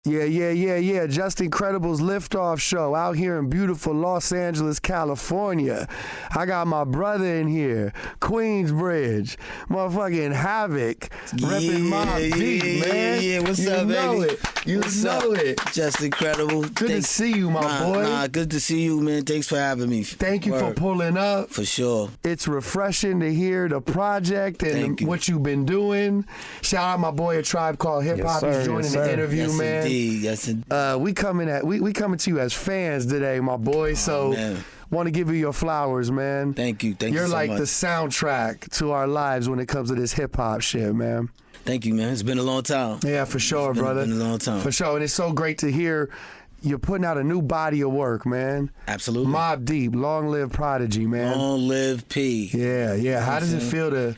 Yeah. Just Incredible's Liftoff Show out here in beautiful Los Angeles, California. I got my brother in here, Queensbridge, motherfucking Havoc, repping Mobb Deep, man. Yeah, what's up, baby? You know it. Just Incredible. Good to see you, my boy. Good to see you, man. Thanks for having me. Thank you for pulling up. For sure. It's refreshing to hear the project and what you've been doing. Shout out my boy, A Tribe Called Hip Hop. He's joining the interview, man. Yes, indeed. We coming to you as fans today, my boy. Want to give you your flowers, man. Thank you. You're so like the soundtrack to our lives when it comes to this hip hop shit, man. Thank you, man. It's been a long time. Yeah, for sure, brother. It's been a long time. For sure, and it's so great to hear you're putting out a new body of work, man. Absolutely. Mobb Deep, long live Prodigy, man. Long live P. Yeah. How does it feel to,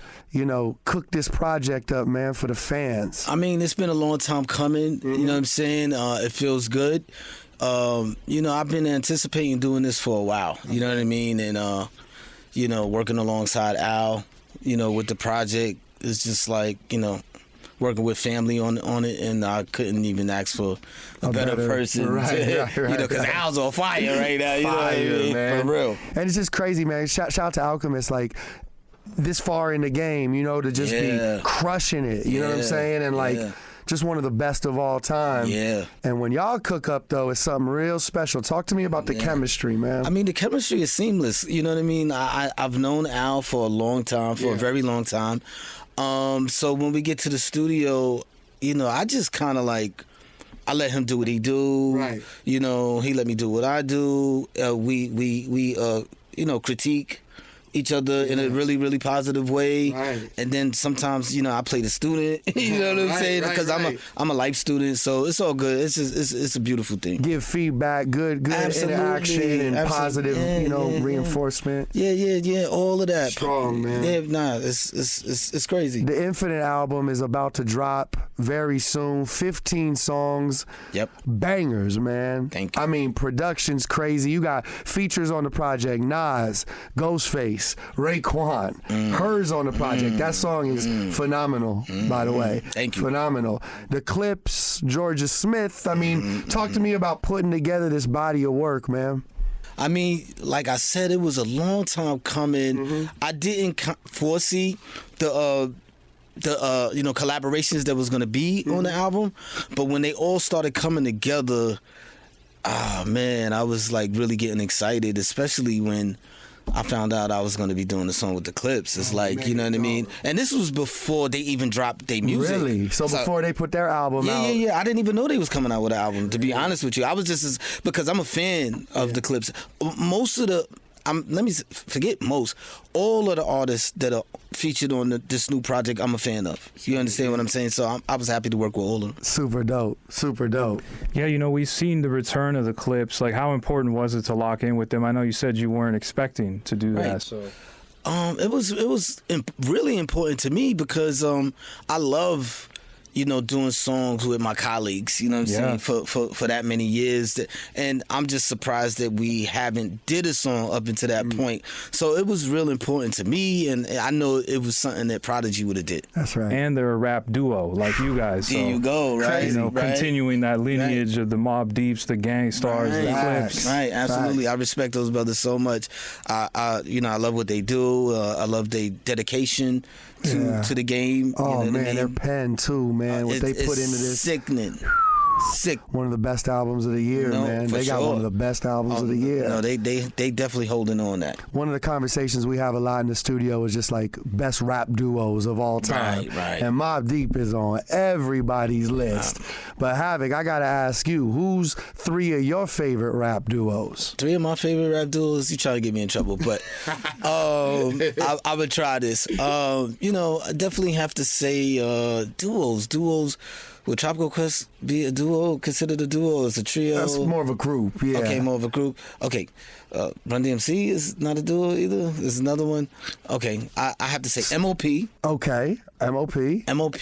cook this project up, man, for the fans? I mean, it's been a long time coming. You know what I'm saying? It feels good. I've been anticipating doing this for a while. You know what I mean? And, working alongside Al, with the project, it's just like, working with family on it, and I couldn't even ask for a better person. Right, because Al's on fire right now. You know what I mean? Man. For real. And it's just crazy, man. Shout out to Alchemist, like, this far in the game, to just be crushing it. You know what I'm saying? And just one of the best of all time. Yeah. And when y'all cook up, though, it's something real special. Talk to me about the chemistry, man. I mean, the chemistry is seamless. You know what I mean? I've known Al for a long time, for a very long time. So when we get to the studio, I just kind of like, I let him do what he do. Right. He let me do what I do. We critique each other in a really, really positive way. Right. And then sometimes, I play the student. You know what I'm saying? Because I'm a life student, so it's all good. It's a beautiful thing. Give feedback, good interaction and positive, reinforcement. Yeah. All of that. Strong, man. Yeah, it's crazy. The Infinite album is about to drop very soon. 15 songs. Yep. Bangers, man. Thank you. I mean, production's crazy. You got features on the project. Nas, Ghostface, Raekwon, Hers on the project. That song is phenomenal, by the way. Thank you. Phenomenal. The clips, Georgia Smith. I mean, talk to me about putting together this body of work, man. I mean, like I said, it was a long time coming. I didn't foresee the collaborations that was going to be on the album, but when they all started coming together, man, I was like really getting excited, especially when I found out I was going to be doing the song with the clips. It's like, you know what I mean? And this was before they even dropped their music. Really? So before they put their album out? Yeah. I didn't even know they was coming out with an album, to be honest with you. I was just because I'm a fan of the clips. Most of the... all of the artists that are featured on this new project, I'm a fan of. You understand what I'm saying? So I was happy to work with all of them. Super dope. Yeah, we've seen the return of the clips. Like, how important was it to lock in with them? I know you said you weren't expecting to do that. So, it was really important to me because I love doing songs with my colleagues, you know what I'm saying, for that many years. And I'm just surprised that we haven't did a song up until that point. So it was real important to me, and I know it was something that Prodigy would have did. That's right. And they're a rap duo like you guys. So, there you go, right? Continuing that lineage of the Mobb Deeps, the Gang Stars, the Clips. Right, absolutely. I respect those brothers so much. I love what they do. I love their dedication to the game. Oh, man, their pen too, man. What they put into this. Sickening. Sick. One of the best albums of the year, man. They got one of the best albums of the year. No, they definitely holding on that. One of the conversations we have a lot in the studio is just like best rap duos of all time. Right. And Mobb Deep is on everybody's list. But Havoc, I gotta ask you, who's 3 of your favorite rap duos? 3 of my favorite rap duos? You trying to get me in trouble, but I would try this. I definitely have to say duos. Would Tropical Quest be a duo? Considered a duo? It's a trio? That's more of a group, yeah. Okay, more of a group. Okay, Run DMC is not a duo either. There's another one. Okay, I have to say MOP. Okay, MOP. MOP,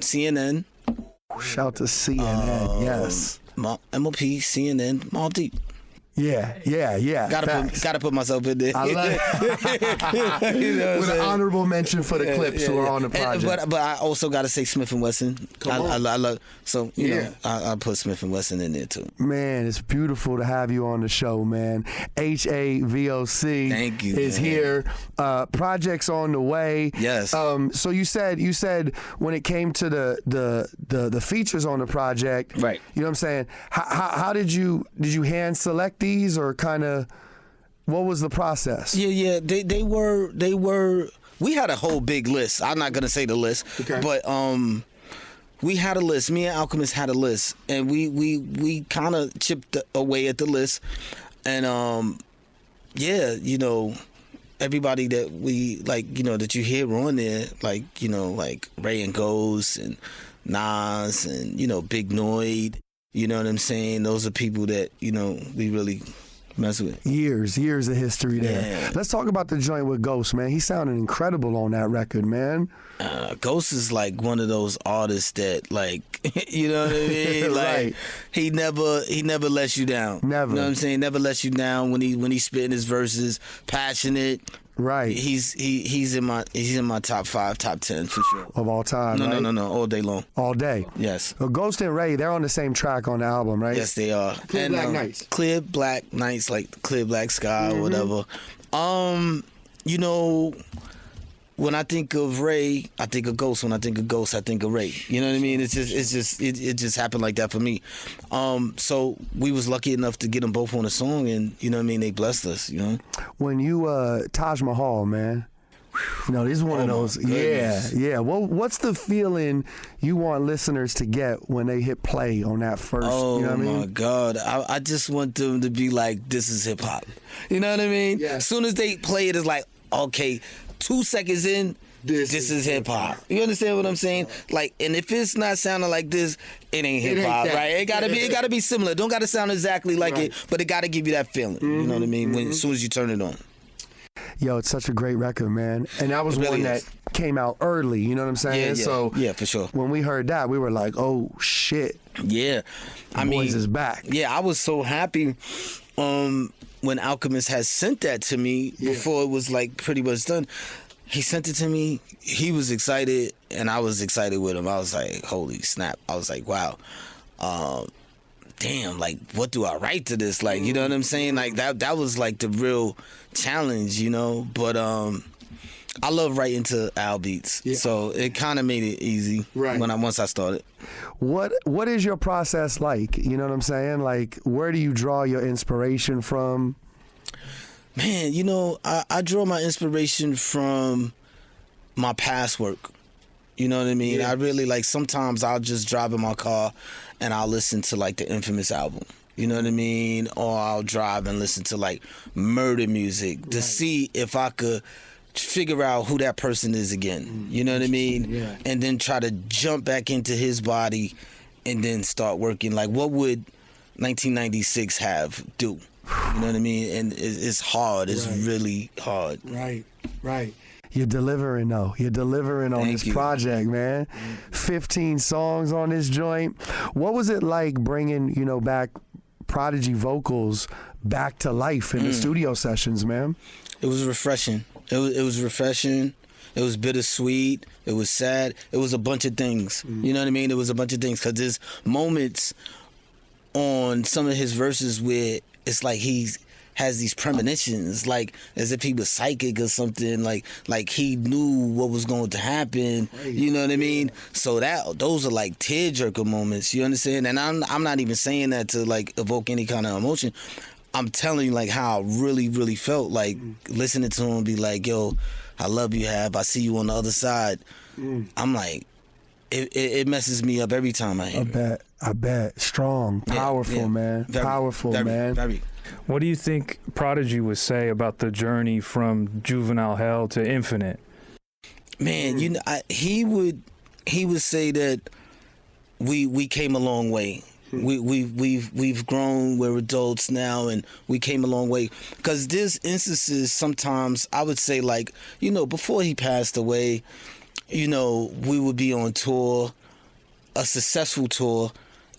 CNN. Shout to CNN, yes. MOP, CNN, Mobb Deep. Yeah. Gotta put myself in there. I love it. You know With an honorable mention for the clips who are on the project. But I also gotta say Smith and Wesson. I love, so you know I put Smith and Wesson in there too. Man, it's beautiful to have you on the show, man. HAVOC Thank you, is man. here. Projects on the way. Yes. So you said when it came to the features on the project, right? You know what I'm saying? How did you hand select these, or kind of what was the process? Yeah. They were. We had a whole big list. I'm not gonna say the list, but we had a list. Me and Alchemist had a list, and we kind of chipped away at the list, and you know, everybody that we like, you know, that you hear on there, like, you know, like Ray and Ghost and Nas and, you know, Big Noid. You know what I'm saying? Those are people that, you know, we really mess with. Years of history there. Yeah. Let's talk about the joint with Ghost, man. He sounded incredible on that record, man. Ghost is like one of those artists that, like, you know what I mean? Like, Right. he never lets you down. Never. You know what I'm saying? Never lets you down when he spitting his verses, passionate. Right. He's in my top 5, top 10 for sure. Of all time, right? No, all day long. All day. Yes. Well, Ghost and Ray, they're on the same track on the album, right? Yes, they are. Clear Black Nights. Clear Black Nights, like Clear Black Sky or whatever. You know, when I think of Ray, I think of Ghost. When I think of Ghost, I think of Ray. You know what I mean? It just happened like that for me. So we was lucky enough to get them both on a song, and you know what I mean? They blessed us, you know? When you, Taj Mahal, man. You know, this is one of those. Yeah. What's the feeling you want listeners to get when they hit play on that first? Oh, you know what I mean? my God. I just want them to be like, this is hip hop. You know what I mean? Yeah. As soon as they play it, it's like, okay, 2 seconds in, this is hip hop. You understand what I'm saying? Like, and if it's not sounding like this, it ain't hip hop, right? It gotta be similar. Don't gotta sound exactly like it, but it gotta give you that feeling. You know what I mean? When as soon as you turn it on. Yo, it's such a great record, man. And that was really one is. that came out early, you know what I'm saying? Yeah, So for sure. when we heard that, we were like, oh, shit. Yeah. The boys is back. Yeah, I was so happy when Alchemist had sent that to me before it was like pretty much done. He sent it to me. He was excited, and I was excited with him. I was like, holy snap. I was like, wow. Damn, like, what do I write to this? Like, you know what I'm saying? Like, that was like the real challenge, you know? But I love writing to Al beats. Yeah. So it kind of made it easy once I started. What is your process like? You know what I'm saying? Like, where do you draw your inspiration from? Man, you know, I draw my inspiration from my past work. You know what I mean? Yeah. I really, like, sometimes I'll just drive in my car and I'll listen to, like, the Infamous album. You know what I mean? Or I'll drive and listen to, like, murder music to see if I could figure out who that person is again. You know what I mean? Yeah. And then try to jump back into his body and then start working. Like, what would 1996 have do? You know what I mean? And it's hard. It's really hard. Right. You're delivering, though. You're delivering on this project, man. 15 songs on this joint. What was it like bringing, you know, back Prodigy vocals back to life in the studio sessions, man? It was refreshing. It was refreshing. It was bittersweet. It was sad. It was a bunch of things. You know what I mean? It was a bunch of things because there's moments on some of his verses where it's like he's has these premonitions, like as if he was psychic or something, like he knew what was going to happen. You know what I mean? So those are like tearjerker moments. You understand? And I'm not even saying that to like evoke any kind of emotion. I'm telling you like how I really, really felt like listening to him be like, yo, I love you, Hab. I see you on the other side. I'm like, it messes me up every time I hear it. I bet. Strong, powerful, man. Powerful, man. Very. What do you think Prodigy would say about the journey from Juvenile Hell to Infinite? Man, you know, he would say that we came a long way. We've grown. We're adults now, and we came a long way. Because there's instances sometimes I would say, like, you know, before he passed away, you know, we would be on tour, a successful tour,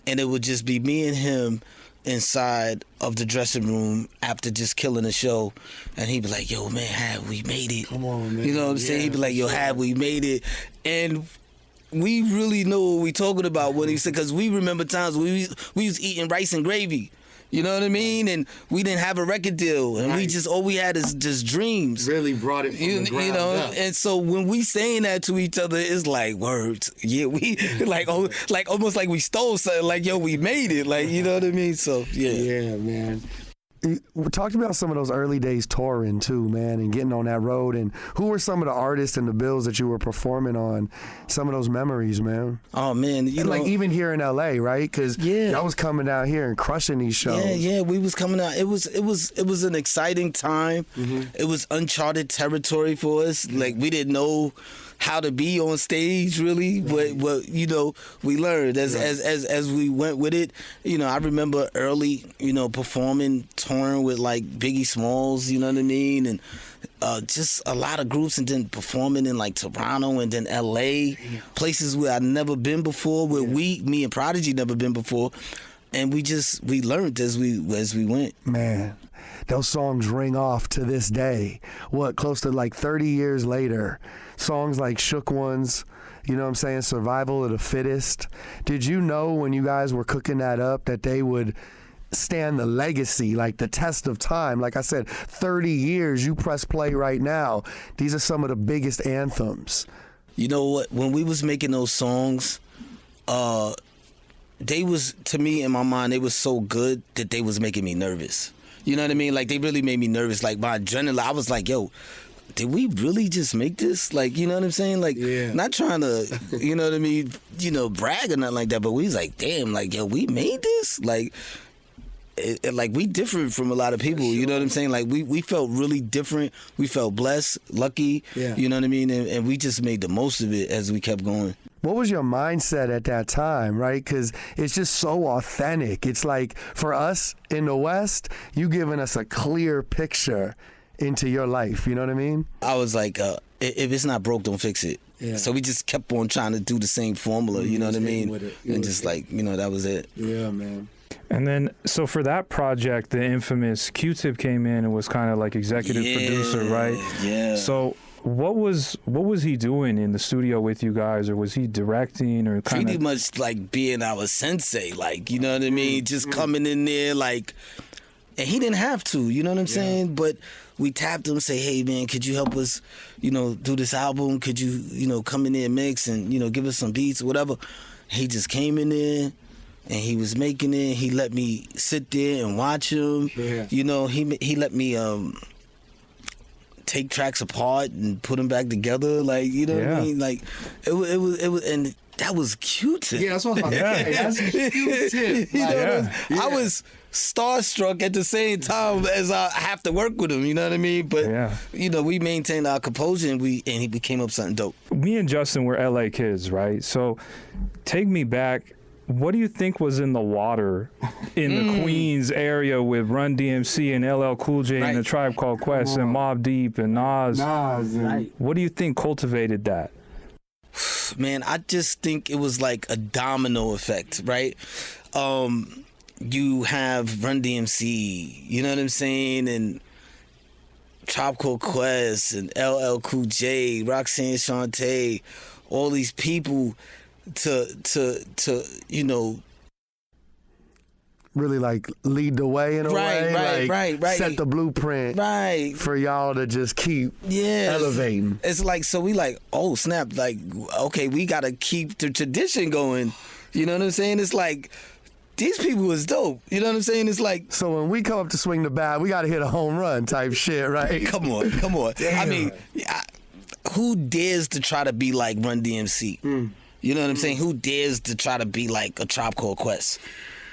and it would just be me and him inside of the dressing room after just killing the show, and he'd be like, "Yo, man, have we made it? Come on, man." You know what I'm saying? He'd be like, "Yo, have we made it?" And we really know what we talking about when he said, because we remember times we was eating rice and gravy. You know what I mean? And we didn't have a record deal, and we just all we had is just dreams. Really brought it from the ground up. And so when we saying that to each other, it's like words. Yeah, we like almost like we stole something. Like, yo, we made it. Like, you know what I mean? So yeah. Yeah, man. We talked about some of those early days touring too, man, and getting on that road. And who were some of the artists and the bills that you were performing on? Some of those memories, man. Oh man, you know, like even here in LA, right? Because y'all was coming down here and crushing these shows. Yeah, we was coming out. It was an exciting time. It was uncharted territory for us. Like, we didn't know how to be on stage, really, but you know, we learned as we went with it. You know, I remember early, you know, performing, touring with like Biggie Smalls, you know what I mean, and just a lot of groups, and then performing in like Toronto and then LA, places where I'd never been before, where me and Prodigy never been before, and we learned as we went. Man, those songs ring off to this day. What, close to like 30 years later? Songs like Shook Ones, you know what I'm saying, Survival of the Fittest. Did you know when you guys were cooking that up that they would stand the legacy, like the test of time? Like I said, 30 years, you press play right now. These are some of the biggest anthems. You know what? When we was making those songs, they was, to me, in my mind, they was so good that they was making me nervous. You know what I mean? Like, they really made me nervous. Like, my adrenaline, I was like, yo, did we really just make this? Like, you know what I'm saying? Like, not trying to, you know what I mean, you know, brag or nothing like that, but we was like, damn, like, yo, we made this? Like, like, we different from a lot of people, you know what I'm saying? Like, we felt really different. We felt blessed, lucky, you know what I mean? And we just made the most of it as we kept going. What was your mindset at that time, right? Because it's just so authentic. It's like, for us in the West, you giving us a clear picture into your life, you know what I mean? I was like, if it's not broke, don't fix it. Yeah. So we just kept on trying to do the same formula, you know what I mean? And just like, you know, that was it. Yeah, man. And then, so for that project, the infamous Q-Tip came in and was kind of like executive producer, right? Yeah. So what was he doing in the studio with you guys, or was he directing, or kind of pretty much like being our sensei, like, you know what I mean? Just coming in there, like, and he didn't have to, you know what I'm saying? But we tapped him, say, hey man, could you help us, you know, do this album? Could you, you know, come in there and mix and, you know, give us some beats or whatever? He just came in there and he was making it. He let me sit there and watch him. Yeah. You know, he let me take tracks apart and put them back together, like, you know what I mean? Like, it was, and that was Q-Tip. Yeah, that's what I'm saying. That's Q-Tip. You know, I was starstruck at the same time as I have to work with him, you know what I mean? But, you know, we maintained our composure, and he became up something dope. Me and Justin were LA kids, right? So take me back. What do you think was in the water in the Queens area with Run DMC and LL Cool J and the Tribe Called Quest and Mobb Deep and Nas? What do you think cultivated that? Man, I just think it was like a domino effect, right? You have Run DMC, you know what I'm saying, and Tribe Called Quest and LL Cool J, Roxanne Shante, all these people to you know, really like lead the way in a way, right, set the blueprint, for y'all to just keep elevating. It's like, so we like, oh snap, like, okay, we gotta keep the tradition going. You know what I'm saying? It's like, these people was dope. You know what I'm saying? It's like, so when we come up to swing the bat, we gotta hit a home run type shit, right? Come on. Damn. I mean, who dares to try to be like Run DMC? You know what I'm saying? Who dares to try to be like a Tribe Called Quest?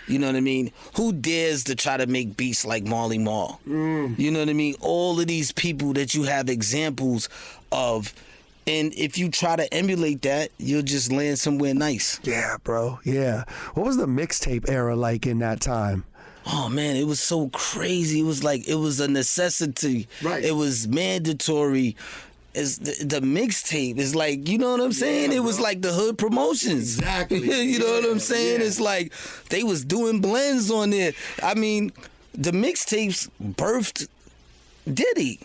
You know what I mean? Who dares to try to make beats like Marley Marl? You know what I mean? All of these people that you have examples of, and if you try to emulate that, you'll just land somewhere nice. Yeah, bro. Yeah. What was the mixtape era like in that time? Oh man, it was so crazy. It was like, it was a necessity. Right. It was mandatory. is the mixtape is like, you know what I'm saying? It was like the hood promotions. Exactly. You know what I'm saying? It's like they was doing blends on there. I mean, the mixtapes birthed Diddy.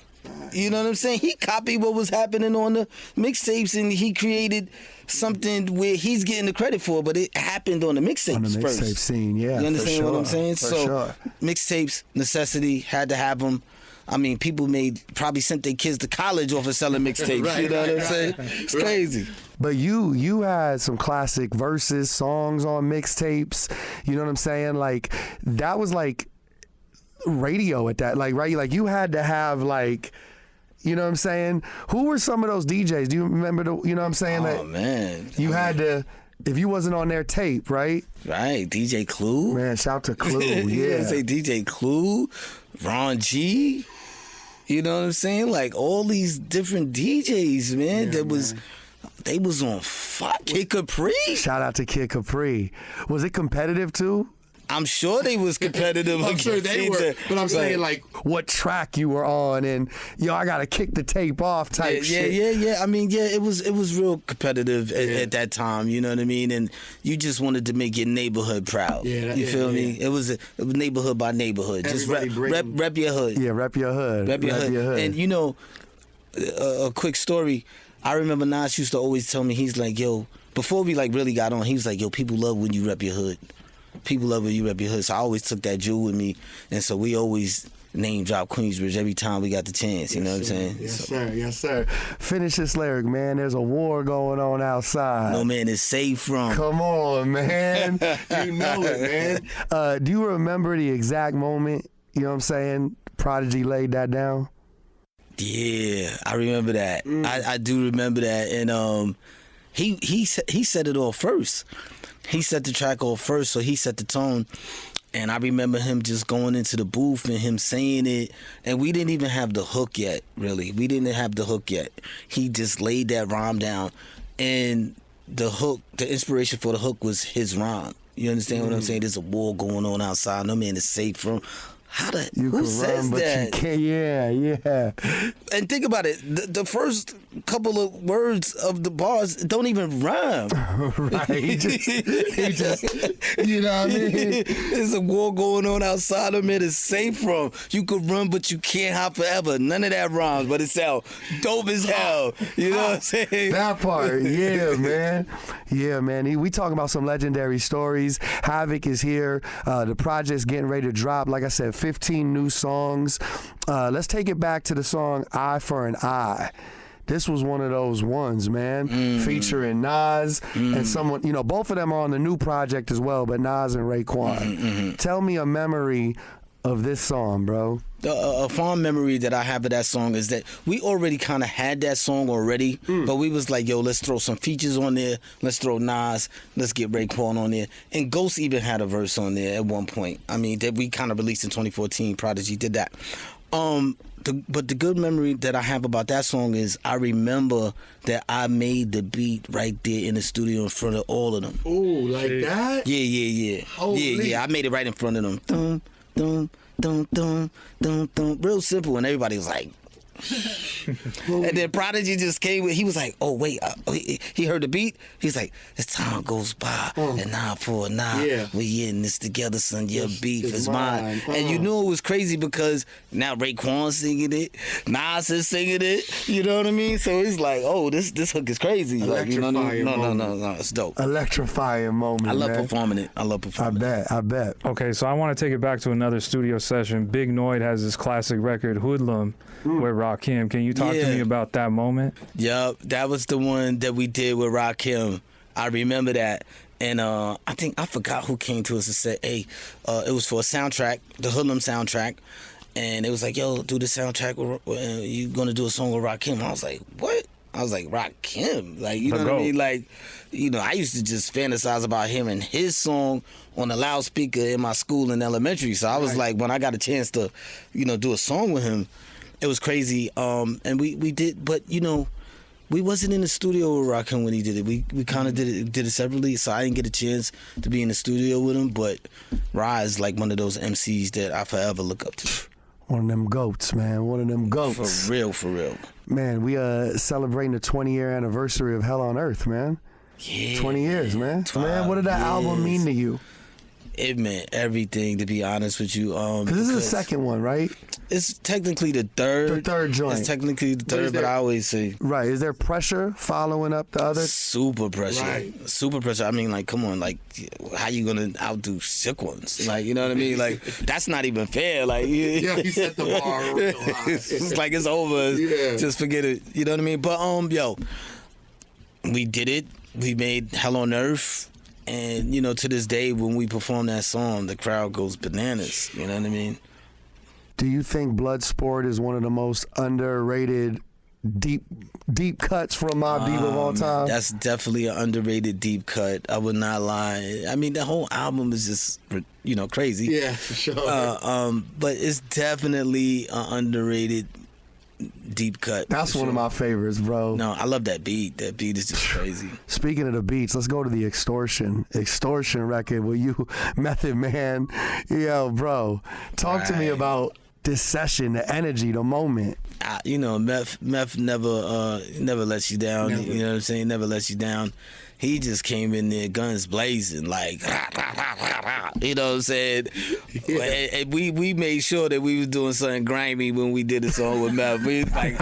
You know what I'm saying? He copied what was happening on the mixtapes, and he created something where he's getting the credit for, but it happened on the mixtapes On the mixtape first. scene, yeah. You understand what I'm saying? For So sure. mixtapes, necessity, had to have them. I mean, people probably sent their kids to college off of selling mixtapes. Right, you know what I'm right, saying? It's crazy. But you had some classic verses, songs on mixtapes. You know what I'm saying? Like, that was like radio at that, like, right? Like, you had to have, like, you know what I'm saying? Who were some of those DJs? Do you remember you know what I'm saying? Oh, man. You had to, if you wasn't on their tape, right? Right. DJ Clue. Man, shout to Clue, You know what yeah. I'm saying? DJ Clue, Ron G. You know what I'm saying? Like, all these different DJs, man, they was on fire. Kid Capri. Shout out to Kid Capri. Was it competitive too? I'm sure they was competitive. I'm sure they were, but I'm saying, like, what track you were on, and yo, I gotta kick the tape off type shit. Yeah. I mean, yeah, it was real competitive at that time. You know what I mean? And you just wanted to make your neighborhood proud. You feel me? It was neighborhood by neighborhood. Just rep your hood. Yeah, rep your hood. Rep your hood. And you know, a quick story. I remember Nas used to always tell me, he's like, yo, before we like really got on, he was like, yo, people love when you rep your hood. People love when you rep your hood. So I always took that jewel with me, and so we always name drop Queensbridge every time we got the chance. You know what I'm saying? Yes, sir. Finish this lyric, man. There's a war going on outside. No man is safe from. Come on, man. You know it, man. Do you remember the exact moment, you know what I'm saying, Prodigy laid that down? Yeah, I remember that. I do remember that. And he set it off first. He set the track off first, so he set the tone. And I remember him just going into the booth and him saying it. And we didn't even have the hook yet, really. We didn't have the hook yet. He just laid that rhyme down. And the hook, the inspiration for the hook was his rhyme. You understand what I'm saying? There's a war going on outside. No man is safe from. Who says run, that? You can't, yeah. And think about it. The first couple of words of the bars don't even rhyme. Right. He just, you know what I mean? There's a war going on outside of it. It's safe from. You could run, but you can't hop forever. None of that rhymes, but it sounds dope as hell. You know what I'm saying? That part, yeah, man. Yeah, man. We talking about some legendary stories. Havoc is here. The project's getting ready to drop. Like I said, 15 new songs. Let's take it back to the song Eye for an Eye. This was one of those ones, man, featuring Nas and someone, you know, both of them are on the new project as well, but Nas and Raekwon. Tell me a memory of this song, bro. A fond memory that I have of that song is that we already kind of had that song already, but we was like, yo, let's throw some features on there. Let's throw Nas. Let's get Raekwon on there. And Ghost even had a verse on there at one point. I mean, that we kind of released in 2014. Prodigy did that. But the good memory that I have about that song is I remember that I made the beat right there in the studio in front of all of them. Ooh, like that? Yeah. Holy. Yeah. I made it right in front of them. Dum, dum, dum, dum, dum, dum. Real simple, and everybody was like. And then Prodigy just came with, he was like, oh wait, he heard the beat. He's like, as time goes by, and now for now, we in this together, son. Your beef is mine. And you knew it was crazy because now Raekwon singing it, Nas is singing it. You know what I mean? So it's like, oh, this hook is crazy. Like, you know what I mean? No, it's dope. Electrifying moment. I love man. performing it. I bet. Okay, so I want to take it back to another studio session. Big Noid has this classic record, Hoodlum, with Rakim. Can you talk to me about that moment? Yup, that was the one that we did with Rakim. I remember that. And I forgot who came to us and said, hey, it was for a soundtrack, the Hoodlum soundtrack. And it was like, yo, do the soundtrack, you gonna do a song with Rakim? I was like, what? I was like, Rakim? Like, you know what I mean? Like, you know, I used to just fantasize about hearing his song on a loudspeaker in my school in elementary. So I was like, when I got a chance to, you know, do a song with him, it was crazy. And we did, but, you know, we wasn't in the studio with Rakim when he did it. We kind of did it separately, so I didn't get a chance to be in the studio with him. But Ra is like one of those MCs that I forever look up to. One of them goats, man. One of them goats. For real, for real. Man, we celebrating the 20-year anniversary of Hell on Earth, man. Yeah. 20 years, man. Man, what did that album mean to you? It meant everything, to be honest with you. Because this is the second one, right? It's technically the third. The third joint. It's technically the third, but I always say. Right. Is there pressure following up the others? Super pressure. Right. Super pressure. I mean, like, come on, like, how you gonna outdo Sick Ones? Like, you know what I mean? Like, that's not even fair. Like, yeah, he set the bar real high. It's like it's over. Yeah. Just forget it. You know what I mean? But yo, we did it. We made Hell on Earth. And, you know, to this day, when we perform that song, the crowd goes bananas. You know what I mean? Do you think Bloodsport is one of the most underrated deep cuts from Mobb Deep of all time? That's definitely an underrated deep cut. I would not lie. I mean, the whole album is just, you know, crazy. Yeah, for sure. But it's definitely an underrated deep cut. That's one of my favorites, bro. No, I love that beat. That beat is just crazy. Speaking of the beats, let's go to the Extortion record with you, Method Man. Yo, bro, talk to me about this session, the energy, the moment. You know, Meth never lets you down. Never. You know what I'm saying? Never lets you down. He just came in there, guns blazing, like, you know what I'm saying? Yeah. And we made sure that we was doing something grimy when we did the song with Meth. We was like,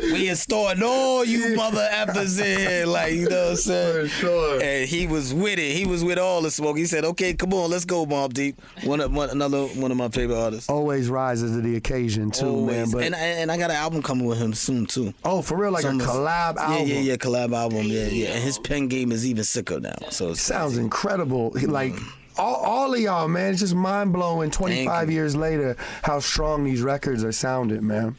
we extorting all you mother effers in here, like, you know what I'm saying? For sure. And he was with it. He was with all the smoke. He said, "Okay, come on, let's go, Mobb Deep." Another one of my favorite artists. Always rises to the occasion too, Always. man. But and I got an album coming with him soon too. Oh, for real, like a collab album. Yeah, collab album. Yeah. And his pen game is even sicker now. So it sounds incredible. Like all of y'all, man, it's just mind blowing. 25 years later, how strong these records are sounding, man.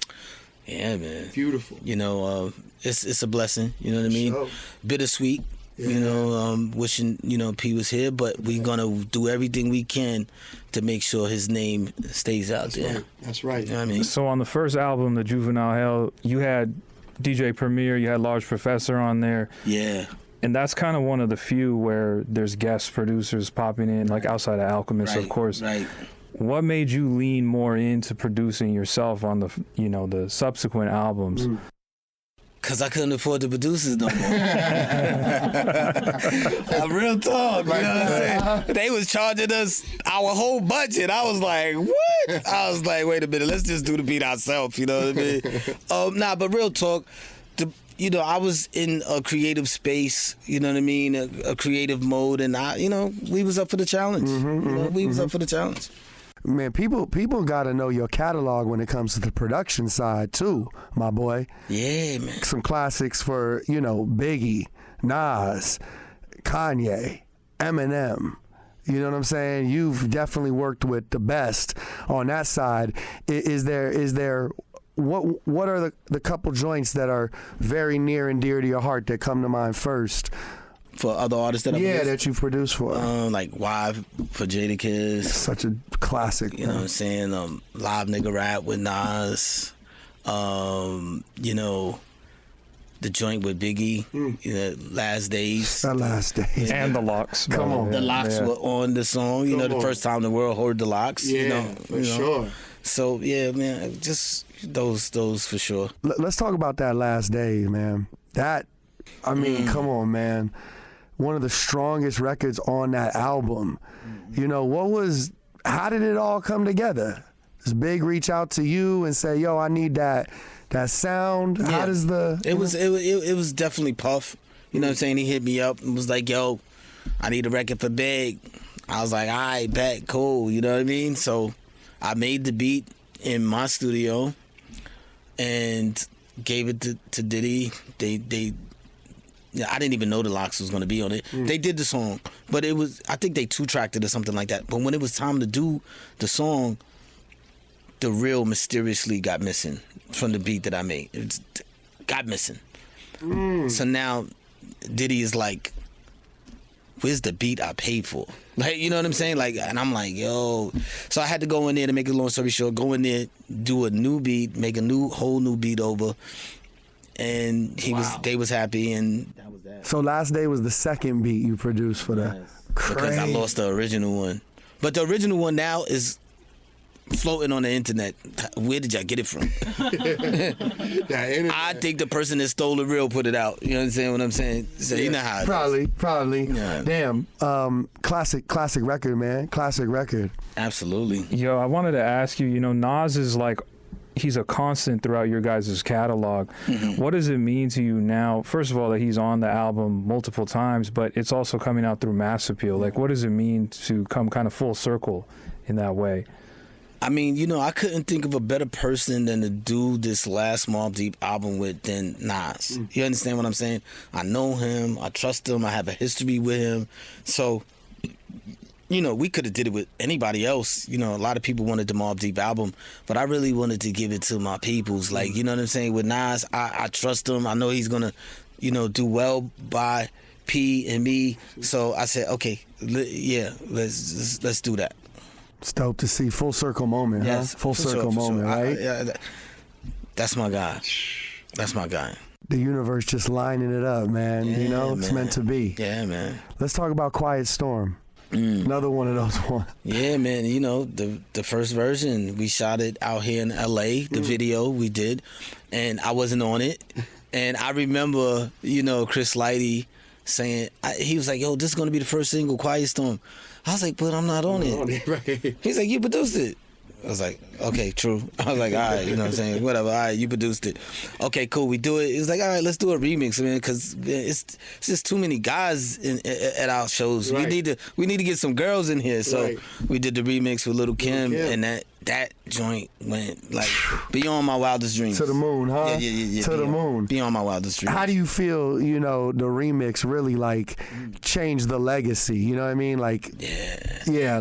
Yeah, man. Beautiful. You know, it's a blessing. You know what I mean? Sure. Bittersweet. Yeah. You know, wishing, you know, P was here, but we're gonna do everything we can to make sure his name stays out there. Right. That's right. You know what I mean? So on the first album, The Juvenile Hell, you had DJ Premier, you had Large Professor on there. Yeah. And that's kind of one of the few where there's guest producers popping in, like outside of Alchemist, of course. Right. What made you lean more into producing yourself on the, you know, the subsequent albums? Cause I couldn't afford the producers no more. Real talk, you know what I'm saying? They was charging us our whole budget. I was like, what? I was like, wait a minute, let's just do the beat ourselves. You know what I mean? But real talk. You know, I was in a creative space, you know what I mean, a creative mode, and we was up for the challenge. We was up for the challenge. Man, people got to know your catalog when it comes to the production side too, my boy. Yeah, man. Some classics for, you know, Biggie, Nas, Kanye, Eminem. You know what I'm saying? You've definitely worked with the best on that side. Is there what are the couple joints that are very near and dear to your heart that come to mind first? For other artists that that you've produced for. Like Why for Jadakiss. Such a classic. You know what I'm saying? Live Nigga Rap with Nas. You know, the joint with Biggie. You know, Last Days. That Last Days. And the Locks. Come on. The Locks were on the song. You know, the first time the world heard the Locks. Yeah, you know, for sure. So, yeah, man, just those for sure. Let's talk about that Last Day, man. That, I mean, come on, man. One of the strongest records on that album. You know, how did it all come together? Does Big reach out to you and say, yo, I need that sound? Yeah. How does It was definitely Puff. You know what I'm saying? He hit me up and was like, yo, I need a record for Big. I was like, all right, bet, cool. You know what I mean? So I made the beat in my studio and gave it to Diddy. I didn't even know the Locks was going to be on it. They did the song, but I think they 2-tracked it or something like that. But when it was time to do the song, the reel mysteriously got missing from the beat that I made. It got missing. So now Diddy is like, where's the beat I paid for? Like, you know what I'm saying? Like, and I'm like, yo. So I had to go in there, to make a long story short, go in there, do a new beat, make a whole new beat over. And they was happy, and that was that. So Last Day was the second beat you produced for the because I lost the original one. But the original one now is floating on the internet. Where did y'all get it from? I think the person that stole the reel put it out. You know what I'm saying? So you know how it is. Probably. Yeah. Damn. Classic record, man. Classic record. Absolutely. Yo, I wanted to ask you, Nas is like, he's a constant throughout your guys' catalog. Mm-hmm. What does it mean to you now, first of all, that he's on the album multiple times, but it's also coming out through Mass Appeal? Like, what does it mean to come kind of full circle in that way? I mean, I couldn't think of a better person than to do this last Mobb Deep album with than Nas. You understand what I'm saying? I know him. I trust him. I have a history with him. So, we could have did it with anybody else. A lot of people wanted the Mobb Deep album, but I really wanted to give it to my peoples. Like, you know what I'm saying? With Nas, I trust him. I know he's going to, do well by P and me. So I said, okay, let's do that. It's dope to see. Full circle moment, Yes, huh? Full for circle sure, moment, right? That's my guy. That's my guy. The universe just lining it up, man. Yeah, It's man. meant to be. Yeah, man. Let's talk about Quiet Storm. Another one of those ones. Yeah, man. The first version, we shot it out here in L.A., the video we did, and I wasn't on it. And I remember, Chris Lighty saying, he was like, yo, this is going to be the first single, Quiet Storm. I was like, but I'm not on it. Right. He's like, you produced it. I was like, okay, true. I was like, all right, you know what I'm saying? Whatever, all right, you produced it. Okay, cool, we do it. He was like, all right, let's do a remix, man, because it's just too many guys at our shows. Right. We need to get some girls in here. So Right. we did the remix with Little Kim, and that joint went like beyond my wildest dreams. To the moon, huh? Yeah. To the moon. Beyond my wildest dreams. How do you feel, the remix really like changed the legacy? You know what I mean? Like, yeah,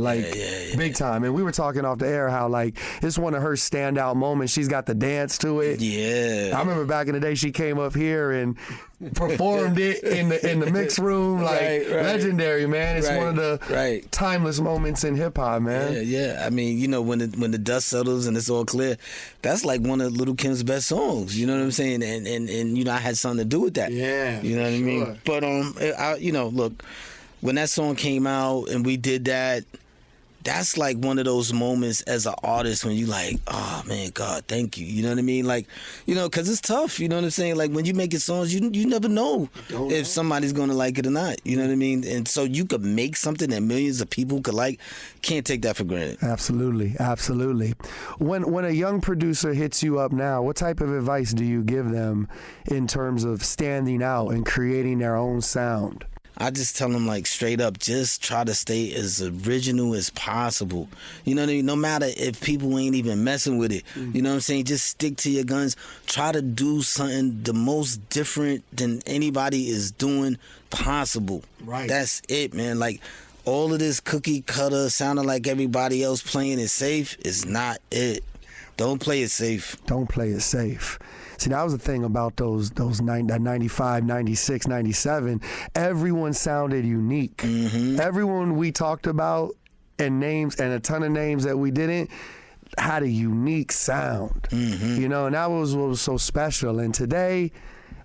big time. And we were talking off the air how like it's one of her standout moments. She's got the dance to it. Yeah. I remember back in the day she came up here and performed it in the mix room, like Right. legendary, man. It's one of the timeless moments in hip hop, man. Yeah. I mean, when the dust settles and it's all clear, that's like one of Little Kim's best songs. You know what I'm saying? And I had something to do with that. Yeah, You know what I mean? sure. But look, when that song came out and we did that, that's like one of those moments as an artist when you like, oh man, God, thank you. You know what I mean? Like, because it's tough. You know what I'm saying? Like when you making songs, you never know if somebody's gonna like it or not. You know what I mean? And so you could make something that millions of people could like. Can't take that for granted. Absolutely. When a young producer hits you up now, what type of advice do you give them in terms of standing out and creating their own sound? I just tell them like straight up, just try to stay as original as possible. You know what I mean? No matter if people ain't even messing with it. You know what I'm saying? Just stick to your guns. Try to do something the most different than anybody is doing possible. Right. That's it, man. Like all of this cookie cutter sounding like everybody else playing it safe is not it. Don't play it safe. Don't play it safe. See, that was the thing about that 95, 96, 97. Everyone sounded unique. Mm-hmm. Everyone we talked about and names and a ton of names that we didn't had a unique sound. Mm-hmm. And that was what was so special. And today,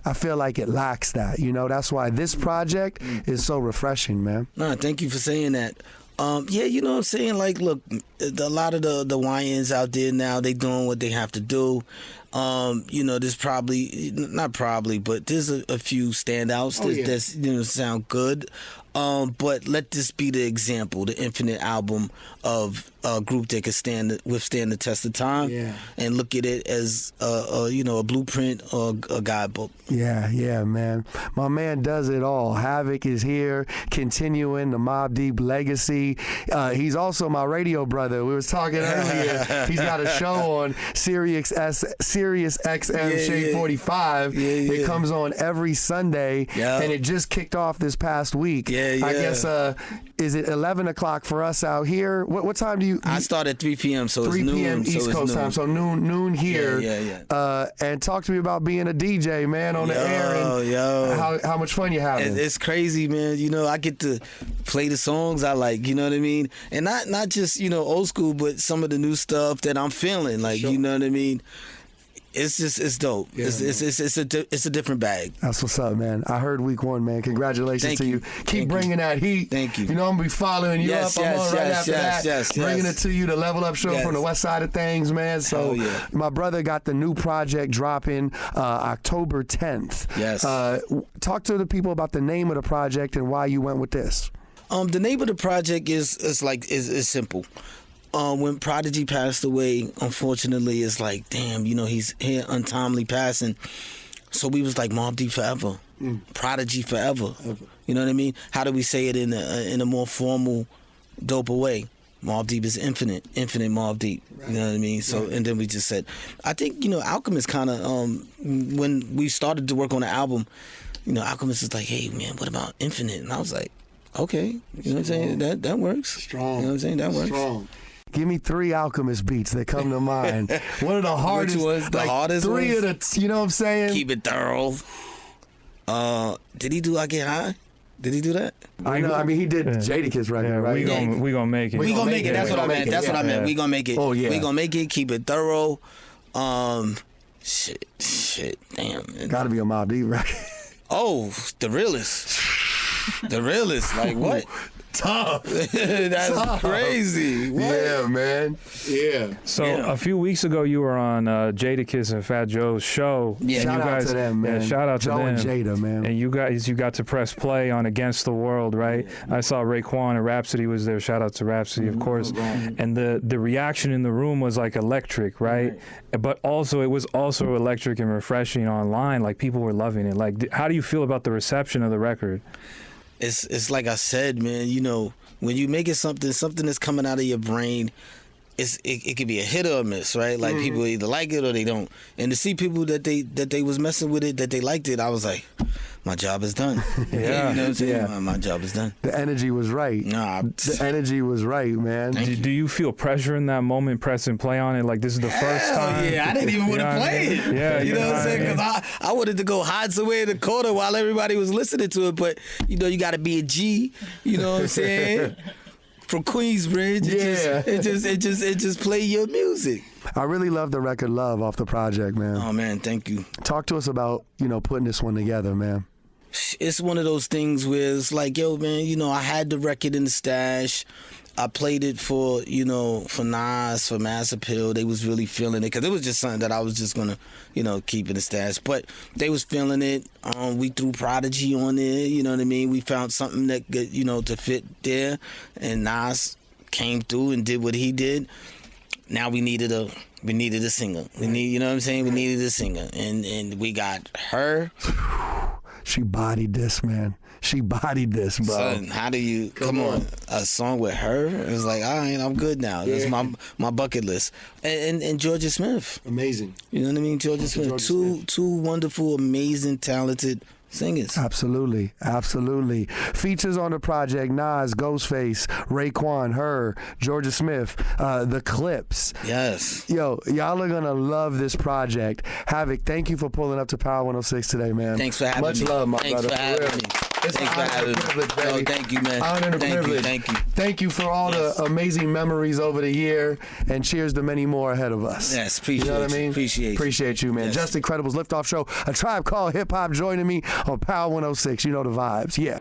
I feel like it lacks that. That's why this project is so refreshing, man. No, thank you for saying that. Yeah, you know what I'm saying? Like, look, a lot of the YNs out there now, they doing what they have to do. There's probably, not probably, but there's a few standouts that's sound good. But let this be the example, the Infinite album of a group that can withstand the test of time, and look at it as a blueprint or a guidebook. Yeah, man. My man does it all. Havoc is here, continuing the Mobb Deep legacy. He's also my radio brother. We was talking earlier. He's got a show on Sirius XM Shade 45. It comes on every Sunday, and it just kicked off this past week. I guess, is it 11 o'clock for us out here? What time do you... I start at 3 p.m., so 3 it's noon. p.m. East Coast time, so noon here. And talk to me about being a DJ, man, on the air, and how much fun you having. It's crazy, man. I get to play the songs I like, you know what I mean? And not just, old school, but some of the new stuff that I'm feeling, like, you know what I mean? it's dope. Yeah, It's a different bag. That's what's up, man. I heard week 1, man. Congratulations Thank to you. you. Keep Thank bringing you. that heat. Thank you. You know, I'm gonna be following you Yes, up. I'm yes, on right yes, after yes, that. yes, Bringing yes. it to you, the Level Up Show Yes. from the west side of things, man. So Hell yeah. my brother got the new project dropping October 10th. Yes. Talk to the people about the name of the project and why you went with this. The name of the project is simple. When Prodigy passed away, unfortunately, it's like, damn, you know, he's here untimely passing. So we was like, Mobb Deep forever, Prodigy forever. You know what I mean? How do we say it in a more formal, doper way? Mobb Deep is infinite Mobb Deep. You know what I mean? So, and then we just said, I think, you know, Alchemist kind of, when we started to work on the album, you know, Alchemist is like, hey, man, what about infinite? And I was like, okay, you know what I'm saying? That works. Strong. You know what I'm saying? That works. Strong. Give me 3 Alchemist beats that come to mind. One of the hardest. Which was the hardest 3 ones? of the, you know what I'm saying? Keep it thorough. Did he do I Get High? Did he do that? I know. I mean, he did Jadakiss record, Yeah, right? we gonna make it. We gonna make it. That's Yeah, what I meant. That's what I meant. Yeah. We gonna make it. Oh, yeah. We gonna make it. Keep it thorough. Shit. Damn. Gotta be a Mobb Deep record. Oh, the realest. The realest. Like what? Tough. That's Tough. crazy. What? Yeah, man. Yeah. So Yeah. a few weeks ago, you were on Jadakiss and Fat Joe's show. Yeah. and Shout you out guys, to them, man. Yeah, shout out to Joe them. and Jada, man. And you got to press play on Against the World, right? I saw Raekwon and Rhapsody was there. Shout out to Rhapsody, of course. And the reaction in the room was like electric, right? But also it was also electric and refreshing online. Like people were loving it. Like, how do you feel about the reception of the record? It's like I said, man, you know, when you make it something that's coming out of your brain, it could be a hit or a miss, right? Like people either like it or they don't. And to see people that they was messing with it, that they liked it, I was like, my job is done. Yeah. You know what I'm saying? Yeah. My job is done. The energy was right. Nah, The energy was right, man. Do you feel pressure in that moment pressing play on it? Like this is the first time? yeah, I didn't even want to play it. Yeah, you know what I'm saying? Because I wanted to go hide somewhere in the corner while everybody was listening to it. But, you know, you got to be a G. You know what I'm saying? From Queensbridge, it just play your music. I really love the record Love off the project, man. Oh man, thank you. Talk to us about, you know, putting this one together, man. It's one of those things where it's like, yo, man, you know, I had the record in the stash. I played it for, you know, for Nas, for Mass Appeal. They was really feeling it because it was just something that I was just gonna, you know, keep in the stash. But they was feeling it. We threw Prodigy on there. You know what I mean? We found something that, you know, to fit there, and Nas came through and did what he did. Now we needed a singer. We need, you know what I'm saying? We needed a singer, and we got her. She bodied this, man. She bodied this, bro. Son, how do you come on a song with her? It's like, all right, I'm good now. That's my bucket list. And Georgia Smith. Amazing. You know what I mean? Georgia Smith. Georgia Two wonderful, amazing, talented singers. Absolutely. Absolutely. Features on the project: Nas, Ghostface, Raekwon, her, Georgia Smith, the Clips. Yes. Yo, y'all are gonna love this project. Havoc, thank you for pulling up to Power 106 today, man. Thanks for having Much me. love, my Thanks brother. for having real. me. It's Thanks an for honor and having me. privilege, baby. No, thank you, man. Honor and Thank you, privilege. thank you. Thank you for all the amazing memories over the year, and cheers to many more ahead of us. Yes, appreciate you know what I mean? Appreciate you, man. Yes. Just Incredibles Liftoff Show, a Tribe Called Hip Hop joining me on Power 106. You know the vibes. Yeah.